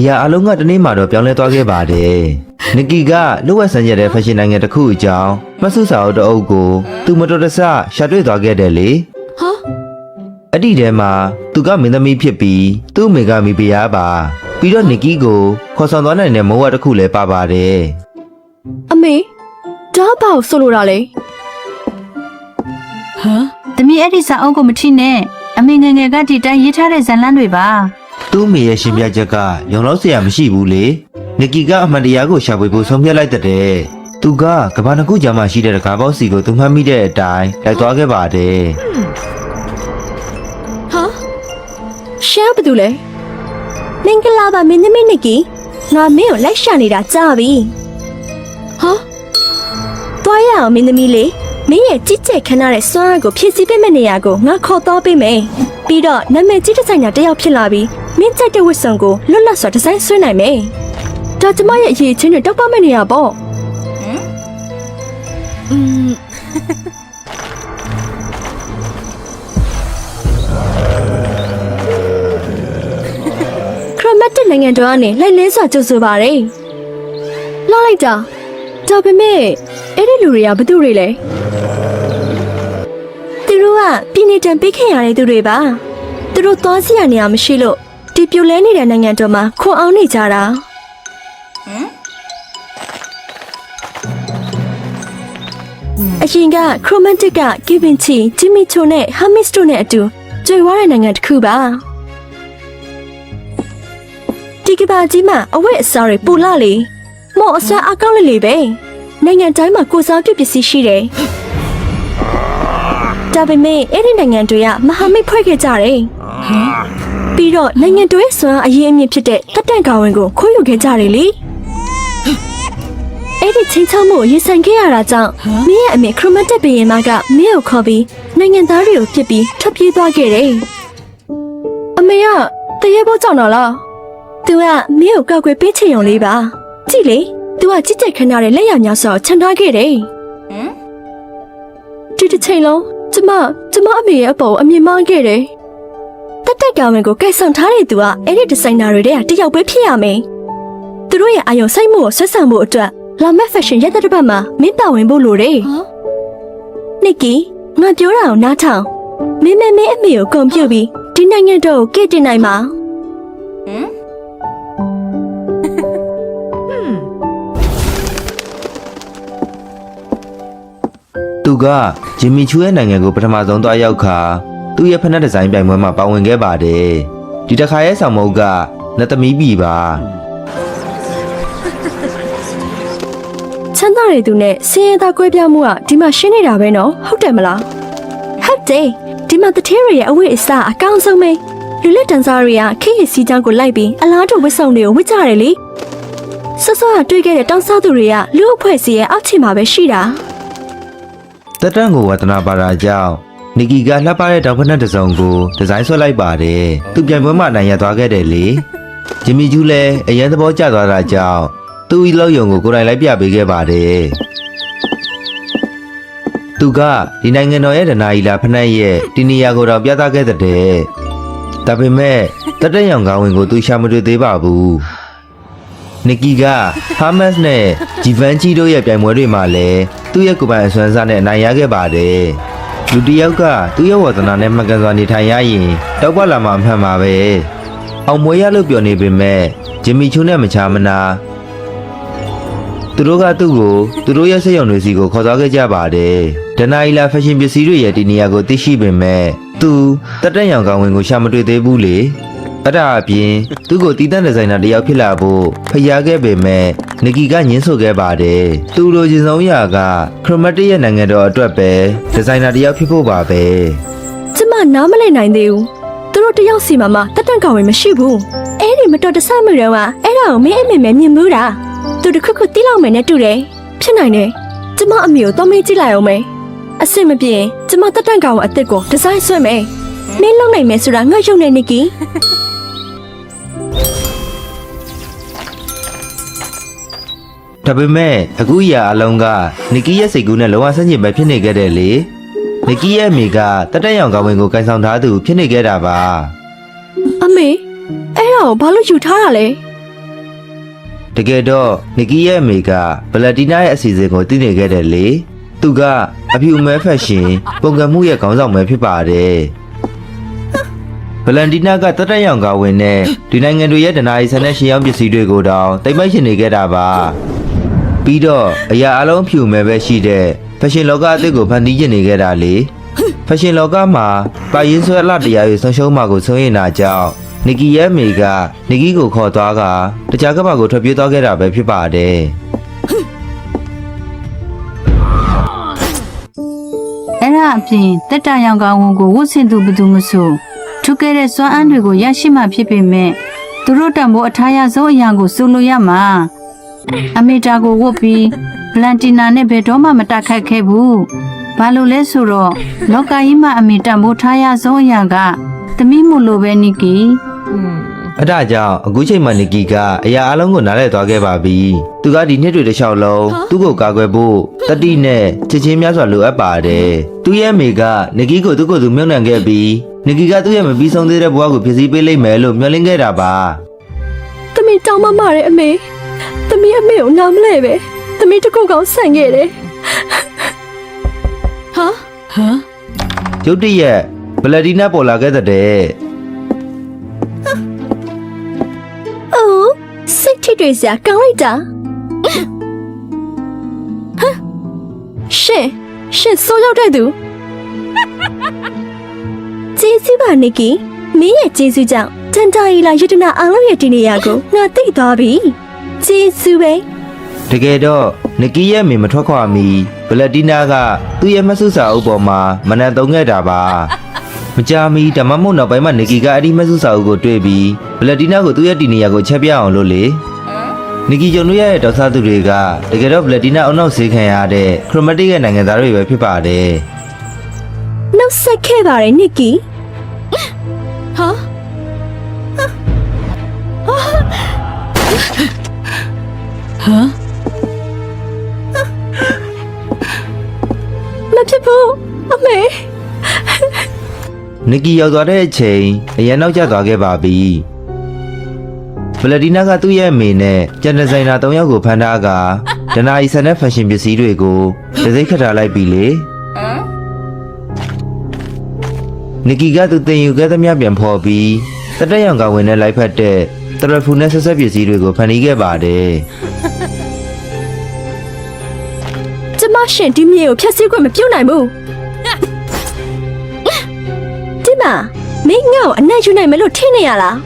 ရာအလုံးကတနေ့မှတော့ပြောင်းလဲသွားခဲ့ပါတယ်။နကီကလူဝက်ဆန်းကျတဲ့ဖက်ရှင်နိုင်ငံတစ်ခုအကြောင်းမဆုစာအုပ်တအုပ်ကိုသူမတော်တဆရှာတွေ့သွားခဲ့တယ်လေ။ဟာ။အဲ့ဒီထဲမှာသူကမင်းသမီးဖြစ်ပြီးသူ့မိကမိဖုရားပါ။ပြီးတော့နကီကိုခေါ်ဆောင်သွားနိုင်တဲ့မိုးဝတစ်ခုလည်းပါပါတယ်။အမေဒါဘာကိုဆိုလိုတာလဲ။ဟမ်။သမီးအဲ့ဒီစာအုပ်ကိုမထိနဲ့။အမေငယ်ငယ်ကဒီတိုင်းရေးထားတဲ့ဇာတ်လမ်းတွေပါ။သူ့မိရဲ့ရှင်ပြချက်ကယုံလို့စရာမရှိဘူးလေ။နကီကအမှန်တရားကိုရှာဖွေဖို့ဆုံးဖြတ်လိုက်တဲ့။သူကကဘာနှစ်ခုကြာမှရှိတဲ့တကားပေါက်စီကိုသူမှတ်မိတဲ့အတိုင်းလိုက်သွားခဲ့ပါတယ်။ဟာရှယ်ဘယ်သူလဲမင်္ဂလာပါမင်းသမီးနကီငါမင်းကိုလိုက်ရှာနေတာကြာပြီဟာတွားရအောင်မင်းသမီးလေးမင်းရဲ့ကြည့်ကြက်ခဏတဲ့စွမ်းအားကိုဖြည့်ဆည်းပေးမယ့်နေရာကိုငါခေါ်သွားပေးမယ်ပြီးတော့နာမည်ကြီးဒီဇိုင်နာတစ်ယောက်ဖြစ်လာပြီးမင်းကြိုက်တဲ့ဝတ်စုံကိုလွတ်လပ်စွာဒီဇိုင်းဆွဲနိုင်မယ်ဒါကျမရဲ့အရေးချင်းတွေတောက်ပမယ့်နေရာပေါ့ခရမတ်တစ်နိုင်ငံတော်ကနေလိုက်လဲစွာကြိုဆိုပါတယ်လာလိုက်တာဒါပေမဲ့အဲ့ဒီလူတွေကဘသူတွေလဲသူတို့ကပြည်နေတံပေးခဲ့ရတဲ့သူတွေပါသူတို့သွားစီရနေရမရှိလို့ဒီပြိုလဲနေတဲ့နိုင်ငံတော်မှာခွန်အောင်နေကြတာအရင်ကခရိုမန်တစ်ကကီဗင်ချီဂျီမီချိုနဲ့ဟာမစ်တို့နဲ့အတူကြွေဝါတဲ့နိုင်ငံတစ်ခုပါဒီကဘာကြီးမှာအဝတ်အစားတွေပူလာလေမော်အစားအကောင်းလေပဲနိုင်ငံတိုင်းမှာကိုစားပြုပစ္စည်းရှိတယ်ဒါပေမဲ့အဲ့ဒီနိုင်ငံတွေကမဟာမိတ်ဖွဲ့ခဲ့ကြတယ်ပြီးတော့နိုင်ငံတွေဆွမ်းအရေးအမြင့်ဖြစ်တဲ့တက်တန့်ကောင်ဝင်ကိုခိုးယူခဲ့ကြတယ်လေအဲ့ဒီချင်းချောင်းမှုရင်ဆိုင်ခဲ့ရတာကြောင့်မင်းရဲ့အမေခရမတ်တက်ဘီရင်မကမင်းကိုခေါ်ပြီးနိုင်ငံသားတွေကိုပြစ်ပြီးထွက်ပြေးသွားခဲ့တယ်အမေကတရေဘောကြောင့်တော့လားသူကမင်းကိုကောက်ွယ်ပေးချင်ရုံလေးပါကြည့်လေသူကကြစ်ကြက်ခဏတဲ့လက်ရများစွာချန်ထားခဲ့တယ်ဒီတစ်ချိန်လုံးကျမအမေရဲ့အပေါ်အမြင်မှားခဲ့တယ်တက်တက်ကောင်ဝင်ကိုကိုက်ဆောင်ထားတဲ့သူကအဲ့ဒီဒီဇိုင်နာတွေတယောက်ပဲဖြစ်ရမယ်သူတို့ရဲ့အာရုံစိုက်မှုကိုဆွဲဆောင်မှုအတွက်လာမက်ဖက်ရှင်ရက်တဲ့တစ်ပတ်မှာမင်းပါဝင်ဖို့လိုတယ်နစ်ကီငါပြောတာကိုနားထောင်မင်းအမေကိုကွန်ပျူပြီးဒီနိုင်ငံတော်ကိုကဲ့တင်နိုင်မှာသူကဂျင်မီချူရဲ့နိုင်ငံကိုပထမဆုံးသွားရောက်ခါသူ့ရဲ့ဖက်နက်ဒီဇိုင်းပြိုင်ပွဲမှာပါဝင်ခဲ့ပါတယ်ဒီတစ်ခါရဲ့ဆောင်မုတ်ကနတ်သမီးပြီပါချမ်းသာတဲ့သူနဲ့စင်ရသားကွဲပြားမှုကဒီမှာရှင်းနေတာပဲနော်ဟုတ်တယ်မလားဟုတ်တယ်ဒီမှာတထေးရရဲ့အဝိအစအကောင်းဆုံးပဲလူလက်တန်းစားတွေကခေရစီချောင်းကိုလိုက်ပြီးအလားတူဝတ်စုံတွေကိုဝတ်ကြတယ်လေဆော့ဆော့ကတွေ့ခဲ့တဲ့တောင်းစားသူတွေကလူအဖွဲ့အစည်းရဲ့အောက်ခြေမှာပဲရှိတာတက်တန့်ကိုဝတနာပါတာကြောင့်နီကီကလှပတဲ့တောင်ဖက်နက်တစ်စုံကိုဒီဇိုင်းဆွဲလိုက်ပါတယ်သူပြိုင်ပွဲမှာနိုင်ရသွားခဲ့တယ်လေဂျင်မီကျူးလည်းအရင်သဘောကျသွားတာကြောင့်သူ့ဤလောက်ယုံကိုကိုယ်တိုင်လိုက်ပြပေးခဲ့ပါတယ်သူကဒီနိုင်ငံတော်ရဲ့ဒနာအီလာဖက်နက်ရဲ့ဒီနေရာကိုတော့ပြသခဲ့တဲ့ဒါပေမဲ့တက်တက်ရောင်ကောင်းဝင်ကိုသူရှာမတွေ့သေးပါဘူးနီကီကဟာမတ်နဲ့ဂျီဗန်ချီတို့ရဲ့ပြိုင်ပွဲတွေမှာလည်းသူ့ရဲ့ကိုယ်ပိုင်အစွမ်းစားနဲ့အနိုင်ရခဲ့ပါတယ်လူတစ်ယောက်ကသူ့ရဲ့ဝါသနာနဲ့မှန်ကန်စွာနေထိုင်ရရင်တောက်ပလာမှာမှန်ပါပဲအောင်မွေးရလို့ပြောနေပေမဲ့ဂျင်မီချူနဲ့မချာမနာသူတို့ကသူ့ကိုသူတို့ရဲ့စိတ်ယုံတွေစီကိုခေါ်သွားခဲ့ကြပါတယ်ဒနာအီလာဖက်ရှင်ပစ္စည်းတွေရဲ့ဒီနေရာကိုသိရှိပေမဲ့သူတက်တက်ရောင်ကောင်းဝင်ကိုရှာမတွေ့သေးဘူးလေအဲ့ဒါအပြင်သူ့ကိုတီးတန့်ဒီဇိုင်နာတယောက်ဖြစ်လာဖို့ဖျားခဲ့ပေမဲ့နကီကညှင်းဆိုခဲ့ပါတယ်သူလိုချင်ဆုံးရာကခရမတ်တစ်ရဲ့နိုင်ငံတော်အတွက်ပဲဒီဇိုင်နာတယောက်ဖြစ်ဖို့ပါပဲကျမနားမလည်နိုင်သေးဘူးသူတို့တယောက်စီမှာတက်တန့်ကောင်ဝင်မရှိဘူးအဲ့ဒီမတော်တဆမှုတွေကအဲ့ဒါကိုမင်းအမေမြင်မှုတာသူတခုခုတီးလောက်မယ်နဲ့တူတယ်ဖြစ်နိုင်တယ်ကျမအမေကိုတော့မေးကြည့်လိုက်အောင်မယ်အစ်စ်မပြေကျမတက်တန့်ကောင်အစ်စ်ကိုဒီဇိုင်းဆွဲမယ်မင်းလုံနိုင်မယ်ဆိုတာငါယုံနေနကီဒါပေမဲ့အခုအရာအလုံးကနီကီရဲ့စိတ်ကူးနဲ့လောကဆန့်ကျင်ဘက်ဖြစ်နေခဲ့တယ်လေနီကီရဲ့အမေကတက်တက်ရောင်ကောင်းဝင်ကိုကန်ဆောင်ထားသူဖြစ်နေခဲ့တာပါအမေအဲ့ဒါကိုဘာလို့ယူထားတာလဲ တကယ်တော့နီကီရဲ့အမေကဗလက်တီနာရဲ့အစီအစဉ်ကိုသိနေခဲ့တယ်လေသူကအဖြူမဲဖက်ရှင်ပုံကမှုရဲ့ခေါင်းဆောင်ပဲဖြစ်ပါတယ်ဗလန်တီနာကတတက်ရောင်ကဝင်တဲ့ဒီနိုင်ငံတွေရဲ့ဒနာရီဆန်တဲ့ရှေးရောင်းပစ္စည်းတွေကိုတောင်တိမ်ပိုက်ရှင်နေခဲ့တာပါပြီးတော့အရာအလုံးဖြူမဲပဲရှိတဲ့ဖက်ရှင်လောကအသစ်ကိုဖန်တီးကျင်နေခဲ့တာလေဖက်ရှင်လောကမှာပါရင်ဆွဲအလှတရားတွေဆုံးရှုံးမှာကိုဆုံးရင်တာကြောင့်နီကီရဲ့မိကနီကီကိုခေါ်သွားကတခြားကမ္ဘာကိုထွက်ပြေးသွားခဲ့တာပဲဖြစ်ပါတယ် အဲ့ဒါအပြင်တက်တာရောင်ကောင်ဝန်ကိုဝတ်ဆင်သူဘယ်သူမဆိုထုခဲ့တဲ့စွမ်းအင်တွေကိုရရှိမှဖြစ်ပေမဲ့သူတို့တံမိုးအထားရဆုံးအရာကိုစိုးလို့ရမှာအမေတာကိုဝတ်ပြီးဗလန်တီနာနဲ့ဘယ်တော့မှမတက်ခတ်ခဲ့ဘူးဘာလို့လဲဆိုတော့လောကကြီးမှာအမေတံမိုးထားရဆုံးအရာကသမီးမို့လို့ပဲနီကီ အဲ့ဒါကြောင့်အခုချိန်မှာနီကီကအရာအလုံးကိုနားလည်သွားခဲ့ပါပြီသူကဒီနှစ်တွေတစ်လျှောက်လုံးသူ့ကိုကာကွယ်ဖို့တတိနဲ့ချစ်ချင်းများစွာလိုအပ်ပါတယ်သူ့ရဲ့မိကနီကီကိုသူ့ကိုယ်သူမြုံနှံခဲ့ပြီးနီကီကသူ့ရဲ့မပြီးဆုံးသေးတဲ့ဘဝကိုဖြည့်ဆည်းပေးလိမ့်မယ်လို့မျှော်လင့်ခဲ့တာပါ သမီးတောင်းမမရဲ့အမေသမီးအမေကိုနားမလဲပဲသမီးတခုကောင်ဆန့်ခဲ့တယ်ဟာ ရုတ်တရက်ဗလက်တီနာပေါ်လာခဲ့တဲ့ အိုးစိတ်ထိတွေစရာကောင်းလိုက်တာဟမ်ရှင်စိုးရောက်တဲ့သူကျေးဇူးပါနီကီမင်းရဲ့ကျေးဇူးကြောင့်တန်တာရီလာယတနာအောင်လို့ရဲ့ဒီနေရာကိုငါသိသွားပြီကျေးဇူးပဲ တကယ်တော့နီကီရဲ့မိမထွက်ခွာမီဗလက်တီနာကသူ့ရဲ့မဆုစာအုပ်ပေါ်မှာမနက်သုံးခဲ့တာပါမကြာမီဓမ္မမို့နောက်ပိုင်းမှာနီကီကအဲ့ဒီမဆုစာအုပ်ကိုတွေ့ပြီးဗလက်တီနာကိုသူ့ရဲ့ဒီနေရာကိုချက်ပြအောင်လို့လေနီကီဂျုံတို့ရဲ့ဒေါက်ဆာသူတွေကတကယ်တော့ဗလက်တီနာအုံနောက်ဆေးခံရတဲ့ခရိုမက်တစ်ရဲ့နိုင်ငံသားတွေပဲဖြစ်ပါတယ် နှုတ်ဆက်ခဲ့ပါတယ်နီကီဟာမဖြစ်ဘူးအမေ နီကီရောက်သွားတဲ့အချိန်အရန်နောက်ကျသွားခဲ့ပါပြီဗလက်တီနာကသူ့ရဲ့အမေနဲ့ကျန်ဒီဇိုင်နာ၃ယောက်ကိုဖမ်းထားကဒနာရီဆန်တဲ့ဖက်ရှင်ပစ္စည်းတွေကိုဒစိတ်ခတ်ထားလိုက်ပြီလေနီကီကသူတင်ယူခဲ့သမျှပြန်ဖော်ပြီးတတက်ရောင်ကဝင်နဲ့လိုက်ဖက်တဲ့တရဖူနဲ့ဆက်ဆက်ပစ္စည်းတွေကိုဖန်တီးခဲ့ပါတယ် ကျမရှင်ဒီမြေကိုဖျက်ဆီးခွင့်မပြုနိုင်ဘူးဒီမှာမင်းငါ့ကိုအနံ့ယူနိုင်မယ်လို့ထင်နေရလား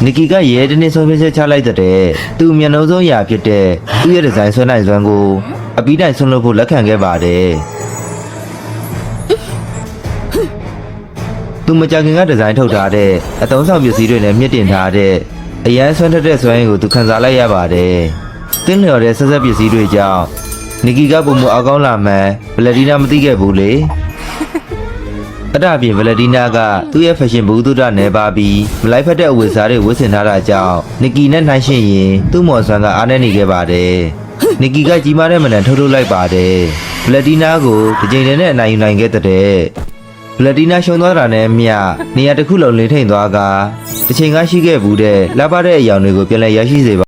နီကီကရဲတနေ့ဆုံးဖြတ်ချက်ချလိုက်တဲ့သူမျက်နှာဆုံးရာဖြစ်တဲ့သူ့ရဲ့ဒီဇိုင်းဆွဲနိုင်စွမ်းကိုအပီးတိုင်ဆွန့်လွတ်ဖို့လက်ခံခဲ့ပါတယ်သူမကြခင်ကဒီဇိုင်းထုတ်ထားတဲ့အသုံးဆောင်ပစ္စည်းတွေနဲ့မြင့်တင်ထားတဲ့အရန်ဆွမ်းထက်တဲ့စွမ်းရည်ကိုသူခံစားလိုက်ရပါတယ်တင်းလျော်တဲ့ဆက်ဆက်ပစ္စည်းတွေကြောင့်နီကီကပုံမအကောင်းလာမှန်းဗလက်တီနာမသိခဲ့ဘူးလေအဲ့ဒါပြင်ဗလက်တီနာကသူ့ရဲ့ဖက်ရှင်ဘူးတုဒ္ဒနယ်ပါပြီးမလိုက်ဖက်တဲ့အဝတ်စားတွေဝတ်ဆင်ထားတာကြောင့်နီကီနဲ့နှိုင်းယှဉ်ရင်သူ့မော်ဆွမ်းကအားနည်းနေခဲ့ပါတယ်နီကီကကြီးမားတဲ့မနံထုတ်လိုက်ပါတယ်ဗလက်တီနာကိုတစ်ချိန်တည်းနဲ့အနိုင်ယူနိုင်ခဲ့တဲ့ဗလက်တီနာရှုံသွားတာနဲ့အမျှနေရာတစ်ခုလုံးလင်းထိန်သွားကတစ်ချိန်ကရှိခဲ့ဘူးတဲ့လှပတဲ့အယောင်တွေကိုပြန်လည်ရရှိစေပါ